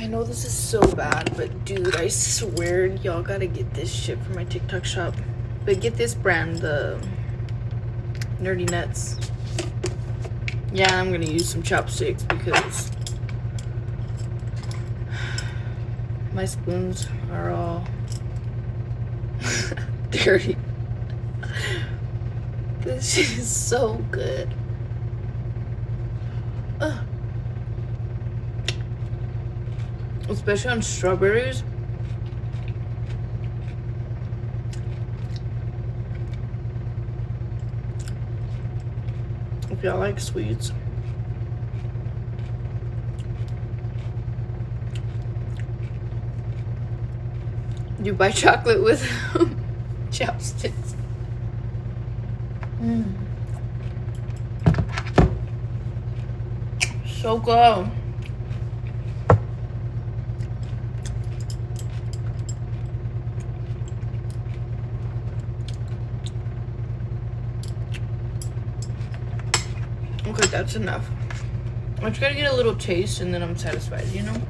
I know this is so bad, but dude, I swear y'all gotta get this shit from my TikTok shop. But get this brand, the Nerdy Nuts. Yeah, I'm gonna use some chopsticks because my spoons are all dirty. This shit is so good. Especially on strawberries. If y'all like sweets. You buy chocolate with chopsticks. So good. Okay, that's enough. I just gotta get a little taste and then I'm satisfied, you know?